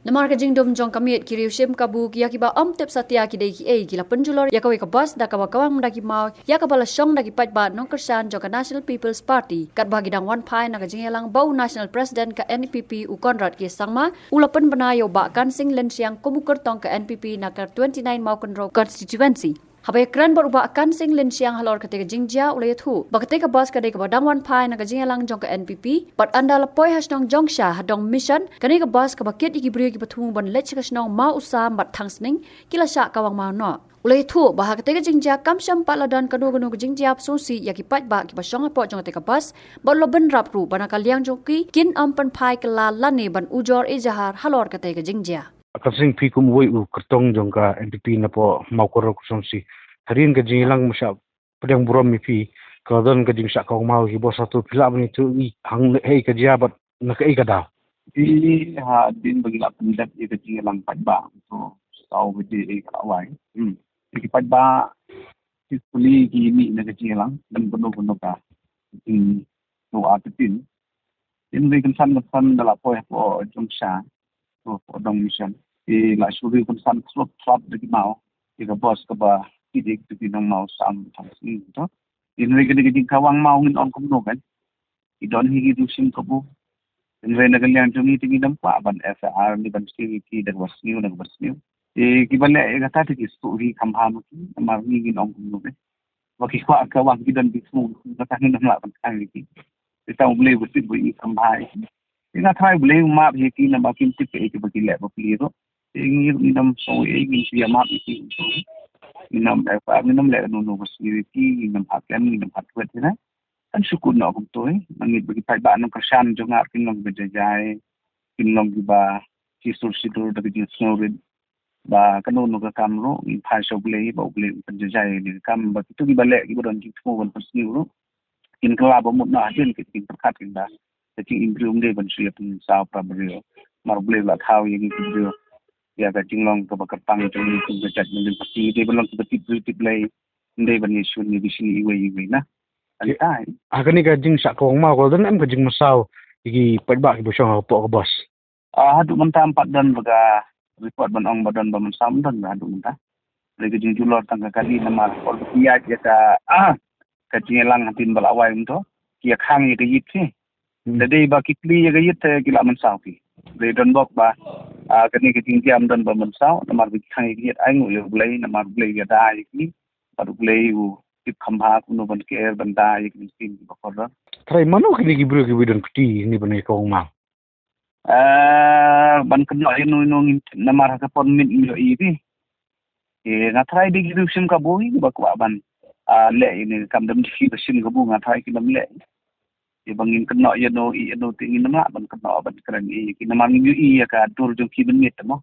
Namar ka jingdom jong kamiet Kyrwoh Shim kabu kia kiba tep satya ki dei ki gila penjulor ya kawe ka bas da kawa kawang mendaki mau ya kabala syong daki pat ba nong kersan jong ka National People's Party kat bagi dang wan pai na ka jingelang bau National President ka NPP u Konrad ki sangma ulapan benayo ba kan sing len siang komuker tong ka NPP na ka 29 mau konro constituency. Habay kran berubah akan sing lin siang halor ketika jingjia ulay thu. Bakete ka bas kadai ka badang wan pai na kajingalang jong ka NPP. Bat anda lapoy hasnong Jongksha hadong mission. Kanay ka bas ka bakit ikibriyo ki patung ban lech kasnong mau usam bat tangsning kila sya kawang mau no. Ulay thu bahag ketika jingjia kam syam paladan kanu-kanu ka jingjia susi yakipat ba ki pasyong apo jong ketika bas. Bat lo ben rap ru banakal yang jongki kin ampan pai kala lani ban ujor ijahar halor ketika jingjia. Kasing pi kum wei u kertong jong ka NPP na po mau korok kusongsi harin ka jingilang masya pedang buram mi pi kadon ka jing sak kau mau hi bo satu pila ni tu i hang hei ka jabat na ka i ka da di ha din bagi la pendat i ka jingilang pat ba so tau gede i ka wai ki pat ba ki puli ki ni na ka jingilang dan penuh ka no atin in we kan san dala po Jongksha so dong mission la suri kan san slot de mau ka bos ka ba kidik tu nang mau sam thang to in we kan ki kawang mau ngin on kum no kan I don hi du sim kabu in we na kan yang tumi tingi dam pa ban FR ni ban ki da was new ki bale ka ta ti su hi kham ha mu ki ma ni ngin on kum no kan wa ki kwa ka wang ki dan bi su ka ta ni nam la ban khang ki ta ble bu sit bu I kham ha ina thai ble ma bi ki na ba kim ti pe ki ba ki le ba pli ro ni nam so ngi si ma bi ki nam FR ni nam le no security ni nam hakam ni nam hatwet na kan sukun no kum toy mangit bagi pai ba nam kersan jong ar kin long bejajai kin long ba ki sur sidur da gi snorin ba kanu no ka kamro in phai so ble bejajai ni kam ba tu gi bale gi bodon ki thu ban pasni ro kin kala ba mut na den kin prakhat kin da ki improve de ban sri pun sa pra brio mar ble la thau yi ki brio ya ka jinglong ka bakatang jong ni ku gajat min pasti de belong ke tip lay ndai ban yesu ni bisini iwe na antai agani ka jing sak kau mau ko dan am ka jing masau iki pat ba ki bo syong po ka bos hadu mentam pat dan baga report ban ong badan ban sam dan hadu menta lagi jing julor tangga kali nama or kiat ya ka jingelang tin balawai mento kia khang ye ka yit thi dei ba kitli ye ka yit kila man sau ki de don bok ba kani ke tingkiam dan ba man sau namar bi khang ye ai ngul blai namar blai ya da ki par blai u tip khamba kuno ban ke ban da ye ki tin ba khor trai mano kini ki bro ki widon pti ni ban ko ma ban keno ye no namar ka pon min yo I ti na trai di gi sim ka boi ba kwa ban le ini kam dam di ba sim ka bu nga trai ki lam le ye bangin keno ye no I no tingin na ban keno ban kran I ki namar ngi I ya ka dur jong ki ben mit mo